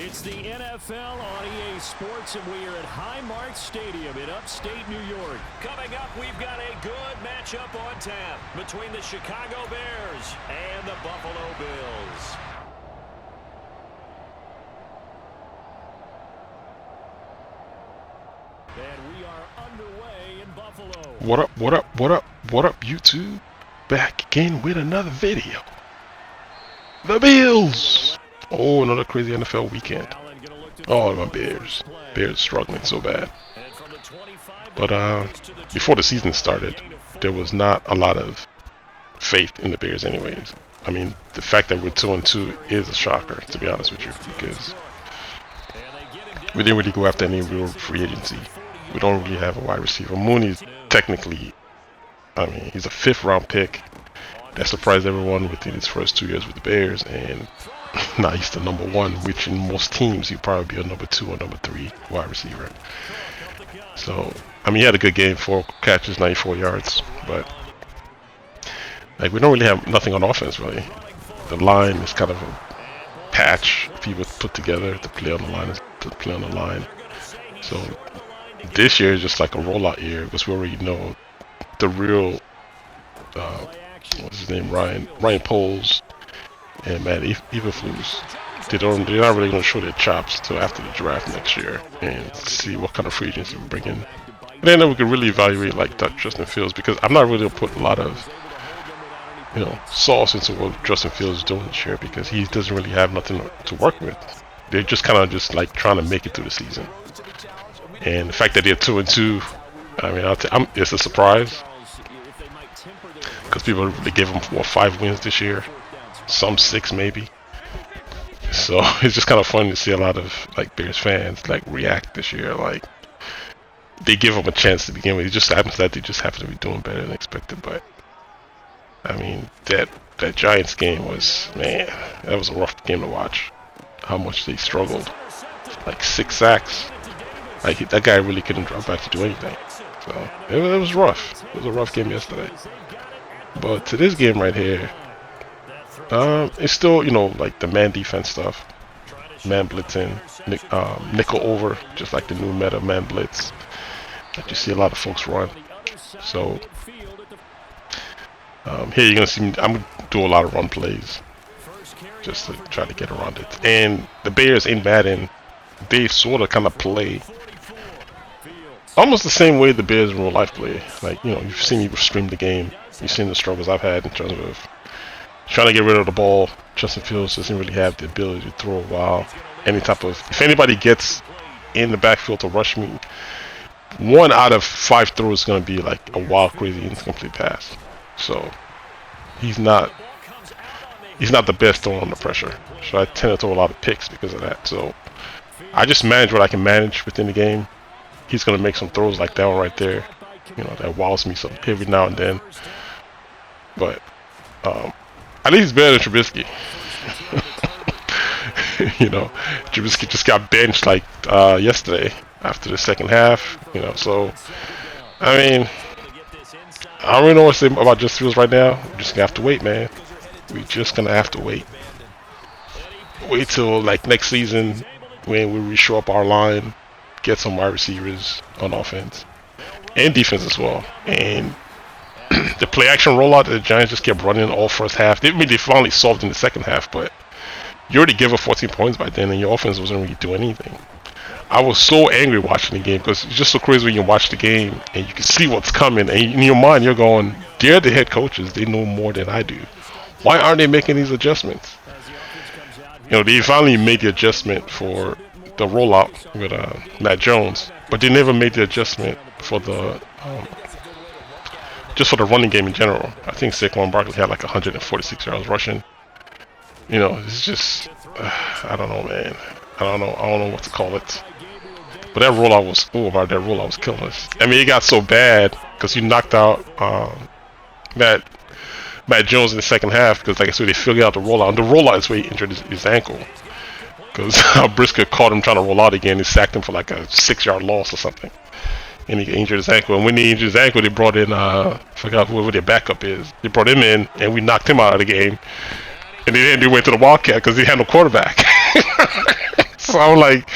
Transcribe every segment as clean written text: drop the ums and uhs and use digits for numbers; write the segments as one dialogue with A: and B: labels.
A: It's the NFL on EA Sports, and we are at Highmark Stadium in upstate New York. Coming up, we've got a good matchup on tap between the Chicago Bears and the Buffalo Bills. And we are underway in Buffalo.
B: What up, what up, what up, what up, YouTube? Back again with another video. The Bills! Oh, another crazy NFL weekend. Oh, my Bears. Bears struggling so bad. But before the season started, there was not a lot of faith in the Bears anyways. I mean, the fact that we're 2-2 is a shocker, to be honest with you, because we didn't really go after any real free agency. We don't really have a wide receiver. Mooney's technically, I mean, he's a 5th round pick. That surprised everyone within his first 2 years with the Bears, and now he's the number 1, which in most teams he'd probably be a number 2 or number 3 wide receiver. So, I mean, he had a good game, 4 catches, 94 yards, but like we don't really have nothing on offense really. The line is kind of a patch people put together to play on the line. So this year is just like a rollout year because we already know the real what's his name, Ryan Poles and Matt Eberflus. They're not really going to show their chops till after the draft next year and see what kind of free agents we bring in. And then we can really evaluate like that Justin Fields, because I'm not really going to put a lot of sauce into what Justin Fields is doing this year, because he doesn't really have nothing to work with. They're just kind of just like trying to make it through the season. And the fact that they're 2-2, I mean, it's a surprise, because people they gave them 5 wins this year, some 6 maybe. So it's just kind of fun to see a lot of like Bears fans like react this year. Like they give them a chance to begin with. It just happens that they just happen to be doing better than expected. But I mean, that Giants game was, man, that was a rough game to watch. How much they struggled, like 6 sacks. Like that guy really couldn't drop back to do anything. So it was rough. It was a rough game yesterday. But to this game right here, it's still, like the man defense stuff, man blitzing, nickel over, just like the new meta man blitz that you see a lot of folks run. So here you're gonna see me, I'm gonna do a lot of run plays just to try to get around it. And the Bears in Madden, they sort of kind of play almost the same way the Bears in real life play. Like, you've seen me stream the game. You've seen the struggles I've had in terms of trying to get rid of the ball. Justin Fields doesn't really have the ability to throw a while. If anybody gets in the backfield to rush me, 1 out of 5 throws is going to be like a wild, crazy, incomplete pass. So he's not the best throwing under pressure. So I tend to throw a lot of picks because of that. So I just manage what I can manage within the game. He's going to make some throws like that one right there, that wows me some every now and then. But at least he's better than Trubisky. Trubisky just got benched like yesterday after the second half. So I mean, I don't really know what to say about Justin Fields right now. We're just gonna have to wait, man. We're just gonna have to wait. Wait till like next season when we reshore up our line, get some wide receivers on offense and defense as well, and the play action rollout that the Giants just kept running all first half. They finally solved in the second half, but you already gave up 14 points by then, and your offense wasn't really doing anything. I was so angry watching the game because it's just so crazy when you watch the game and you can see what's coming, and in your mind you're going, they're the head coaches, they know more than I do. Why aren't they making these adjustments? They finally made the adjustment for the rollout with Matt Jones, but they never made the adjustment for the just for the running game in general. I think Saquon Barkley had like 146 yards rushing. It's just I don't know, man. I don't know what to call it. But that rollout was killing us. I mean, it got so bad because he knocked out Matt Jones in the second half, because like I said, they figured out the rollout. And the rollout is where he injured his ankle, because Brisket caught him trying to roll out again. He sacked him for like a 6-yard loss or something, and he injured his ankle. And when he injured his ankle, they brought in I forgot whoever their backup is. They brought him in, and we knocked him out of the game. And then they went to the Wildcat because he had no quarterback. So I'm like,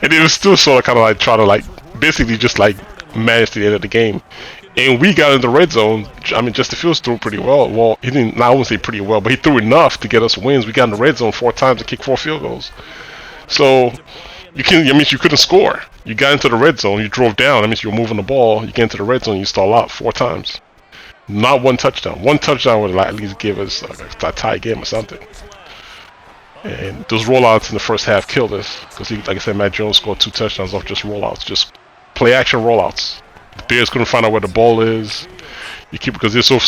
B: and it was still sort of kind of like trying to like basically just like manage to the end of the game. And we got in the red zone. I mean, Justin Fields threw pretty well. Well, he didn't. I won't say pretty well, but he threw enough to get us wins. We got in the red zone 4 times and kicked 4 field goals. So you can. That means you couldn't score. You got into the red zone. You drove down. That means you were moving the ball. You get into the red zone. You stall out 4 times. Not one touchdown. One touchdown would at least give us a tie game or something. And those rollouts in the first half killed us because, like I said, Matt Jones scored 2 touchdowns off just rollouts, just play action rollouts. The Bears couldn't find out where the ball is. You keep because they're so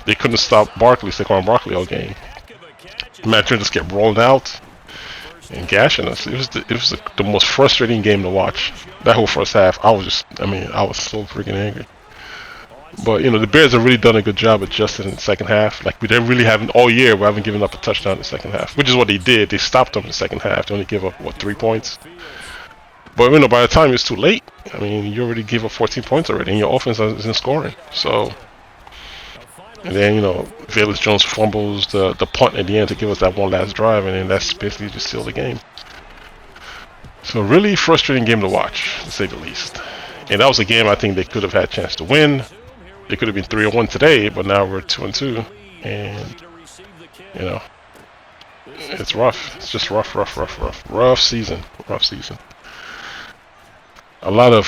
B: they couldn't stop Barkley, Saquon Barkley all game. Matt Jones just kept rolling out and gashing us. It was the most frustrating game to watch. That whole first half, I was so freaking angry. But you know, the Bears have really done a good job adjusting in the second half. Like we really haven't all year. We haven't given up a touchdown in the second half, which is what they did. They stopped them in the second half. They only gave up 3 points. But you know, by the time it's too late, I mean, you already gave up 14 points already, and your offense isn't scoring. So, and then you know, Velus Jones fumbles the punt at the end to give us that one last drive, and then that's basically just seal the game. So, really frustrating game to watch, to say the least. And that was a game I think they could have had a chance to win. They could have been 3-1 today, but now we're 2-2, and you know, it's rough. It's just rough season. A lot of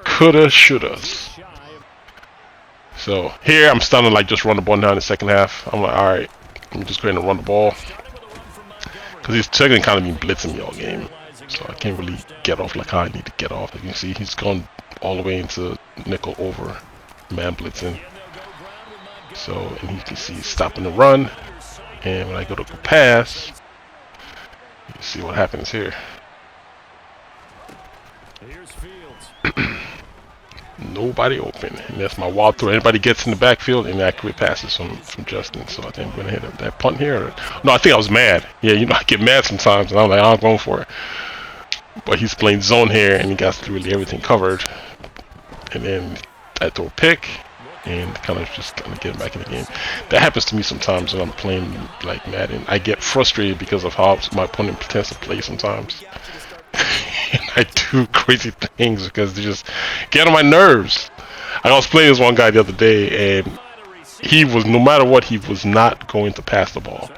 B: coulda, shouldas. So here I'm starting to like just run the ball down in the second half. I'm like, all right, let me just go ahead and run the ball because he's technically kind of been blitzing me all game, so I can't really get off like how I need to get off. Like you can see, he's gone all the way into nickel over. Man blitzing. So, and you can see he's stopping the run. And when I go to go pass, you see what happens here. Nobody open. And that's my wild throw. Anybody gets in the backfield, inaccurate passes from Justin. So I think I'm going to hit that punt here. No, I think I was mad. Yeah, you know, I get mad sometimes. And I'm like, I'm going for it. But he's playing zone here, and he got really everything covered. And then I throw a pick and kind of get him back in the game. That happens to me sometimes when I'm playing like Madden. I get frustrated because of how my opponent pretends to play sometimes. And I do crazy things because they just get on my nerves. I was playing this one guy the other day, and he was, no matter what, he was not going to pass the ball.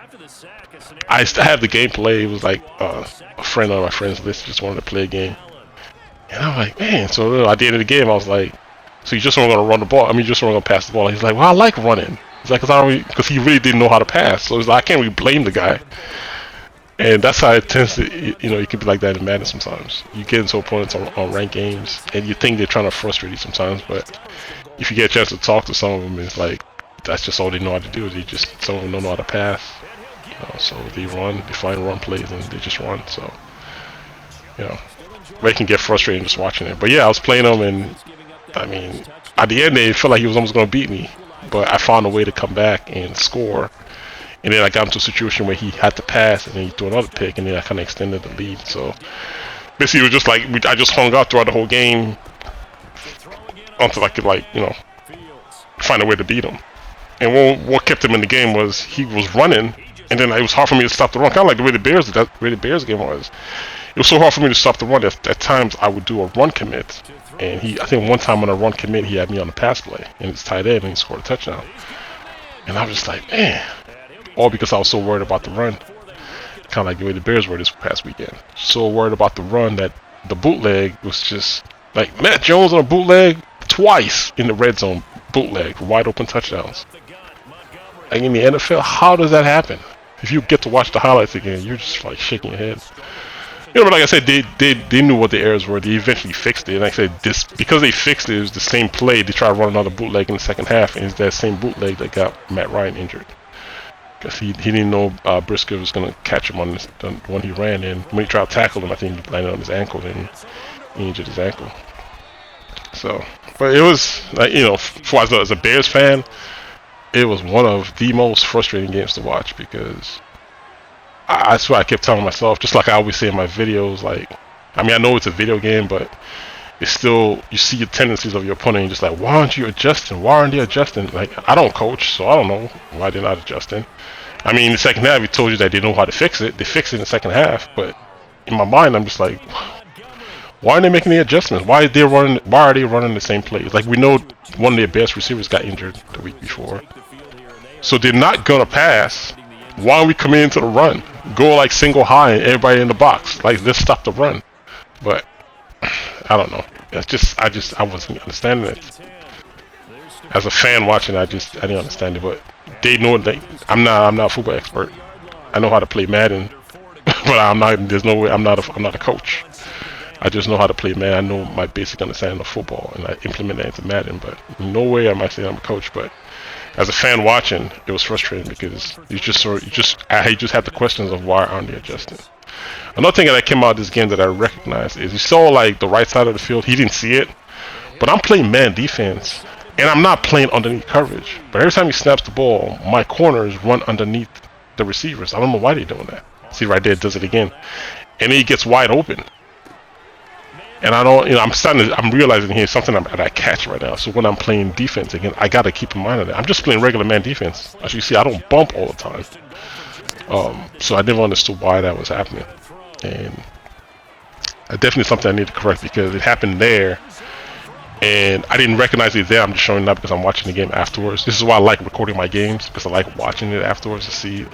B: I have the gameplay. It was like a friend on my friends list just wanted to play a game. And I'm like, man, so at the end of the game, I was like, so you just weren't going to run the ball? I mean, you just weren't going to pass the ball. And he's like, well, I like running. He's like, because he really didn't know how to pass. So he's like, I can't really blame the guy. And that's how it tends to, you know, it can be like that in Madden sometimes. You get into opponents on ranked games, and you think they're trying to frustrate you sometimes, but if you get a chance to talk to some of them, it's like, that's just all they know how to do. Some of them don't know how to pass. You know, so they find run plays, and they just run. So, you know, they can get frustrating just watching it. But yeah, I was playing them, and I mean, at the end, they felt like he was almost going to beat me, but I found a way to come back and score. And then I got into a situation where he had to pass, and then he threw another pick, and then I kind of extended the lead. So basically, it was just like I just hung out throughout the whole game until I could, like, you know, find a way to beat him. And what kept him in the game was he was running, and then it was hard for me to stop the run. Kind of like the way the Bears game was. It was so hard for me to stop the run that at times I would do a run commit. And I think one time on a run commit, he had me on the pass play, and it's tight end, and he scored a touchdown. And I was just like, man, all because I was so worried about the run. Kind of like the way the Bears were this past weekend. So worried about the run that the bootleg was just like Matt Jones on a bootleg twice in the red zone, bootleg, wide open touchdowns. Like in the NFL, how does that happen? If you get to watch the highlights again, you're just like shaking your head. You know, but like I said, they knew what the errors were. They eventually fixed it. And like I said, because they fixed it, it was the same play. They tried to run another bootleg in the second half, and it's that same bootleg that got Matt Ryan injured. Because he didn't know Briscoe was going to catch him on the one he ran in. When he tried to tackle him, I think he landed on his ankle, and he injured his ankle. So, but it was, like, you know, as a Bears fan, it was one of the most frustrating games to watch because I swear I kept telling myself, just like I always say in my videos, like, I mean, I know it's a video game, but it's still, you see the tendencies of your opponent and you're just like, why aren't you adjusting? Why aren't they adjusting? Like, I don't coach, so I don't know why they're not adjusting. I mean, in the second half, we told you that they know how to fix it. They fixed it in the second half, but in my mind, I'm just like, why are they making the adjustments? Why are they running the same plays? Like, we know one of their best receivers got injured the week before, so they're not gonna pass. Why are we coming into the run? Go like single high and everybody in the box. Like, let's stop the run. But I don't know. I wasn't understanding it. As a fan watching, I didn't understand it. But they know that I'm not a football expert. I know how to play Madden, but I'm not. There's no way I'm not a coach. I just know how to play Madden. I know my basic understanding of football, and I implement that into Madden. But no way am I saying I'm a coach. But as a fan watching, it was frustrating because I just had the questions of why aren't they adjusting. Another thing that came out of this game that I recognized is you saw like the right side of the field. He didn't see it, but I'm playing man defense, and I'm not playing underneath coverage. But every time he snaps the ball, my corners run underneath the receivers. I don't know why they're doing that. See right there, it does it again, and then he gets wide open. And I don't, I'm realizing here something that I catch right now. So when I'm playing defense again, I gotta keep in mind of that. I'm just playing regular man defense. As you see, I don't bump all the time. So I never understood why that was happening. And definitely something I need to correct because it happened there. And I didn't recognize it there. I'm just showing up because I'm watching the game afterwards. This is why I like recording my games, because I like watching it afterwards to see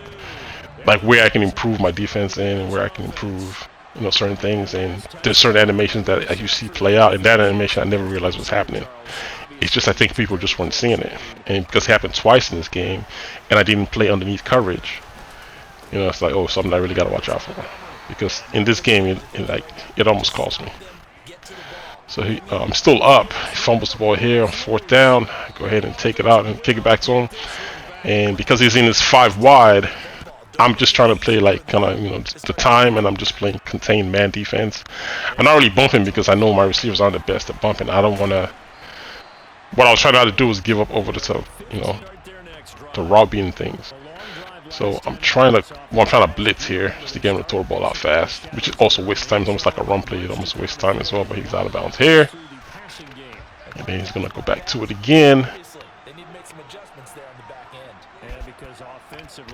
B: like where I can improve my defense and where I can improve, certain things. And there's certain animations that you see play out. And that animation I never realized was happening. It's just I think people just weren't seeing it. And because it happened twice in this game, and I didn't play underneath coverage, it's like, oh, something I really got to watch out for. Because in this game, it almost cost me. So I'm still up. He fumbles the ball here on 4th down. Go ahead and take it out and kick it back to him. And because he's in his 5 wide, I'm just trying to play like kind of the time, and I'm just playing contained man defense. I'm not really bumping because I know my receivers aren't the best at bumping. I don't want to. What I was trying not to do is give up over the top, the route beating things. So I'm trying to blitz here just to get him to throw the ball out fast, which is also wastes time. It's almost like a run play. It almost wastes time as well, but he's out of bounds here. And then he's going to go back to it again.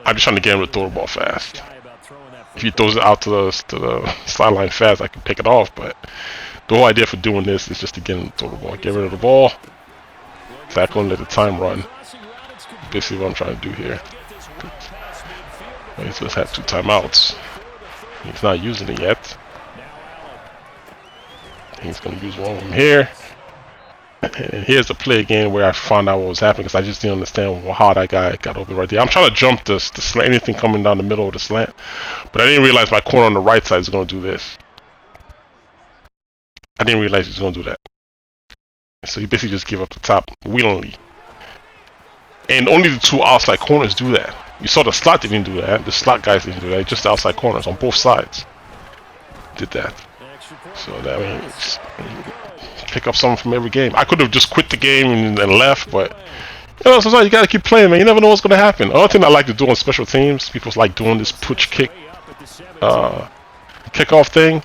B: I'm just trying to get him to throw the ball fast. If he throws it out to the sideline fast, I can pick it off, but the whole idea for doing this is just to get him to throw the ball. Get rid of the ball, tackle and let the time run. Basically what I'm trying to do here. He's just had 2 timeouts. He's not using it yet. He's going to use one of them here. And here's the play again where I found out what was happening because I just didn't understand how that guy got over right there. I'm trying to jump the slant, anything coming down the middle of the slant, but I didn't realize my corner on the right side is going to do this. I didn't realize he's going to do that. So he basically just gave up the top willingly. And only the 2 outside corners do that. You saw the slot didn't do that. The slot guys didn't do that. Just the outside corners on both sides did that. So that means pick up something from every game. I could have just quit the game and left, but sometimes you gotta keep playing, man. You never know what's gonna happen. Another thing I like to do on special teams, people like doing this push kick, kickoff thing,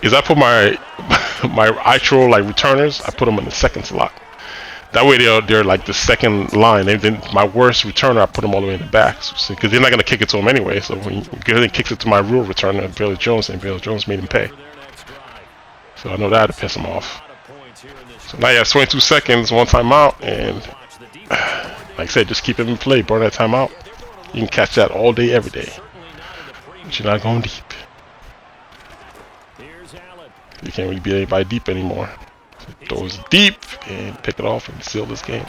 B: is I put my actual returners. I put them in the second slot. That way they're like the second line. And then my worst returner, I put them all the way in the back, because they're not gonna kick it to him anyway. So when he goes and kicks it to my real returner, Bailey Jones, and Bailey Jones made him pay. So I know that to piss him off. So now you have 22 seconds, 1 timeout, and like I said, just keep him in play, burn that timeout. You can catch that all day, every day. But you're not going deep. You can't really beat anybody deep anymore. So throw it deep and pick it off and seal this game.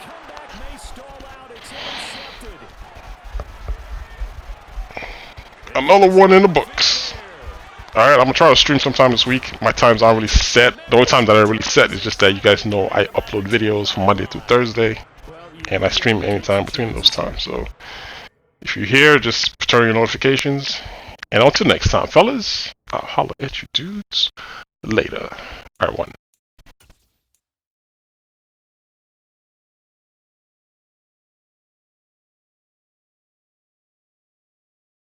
B: Another one in the books. Alright, I'm gonna try to stream sometime this week. My times aren't really set. The only time that I really set is just that you guys know I upload videos from Monday through Thursday, and I stream anytime between those times. So if you're here, just turn on your notifications. And until next time, fellas, I'll holler at you dudes later. Alright, one.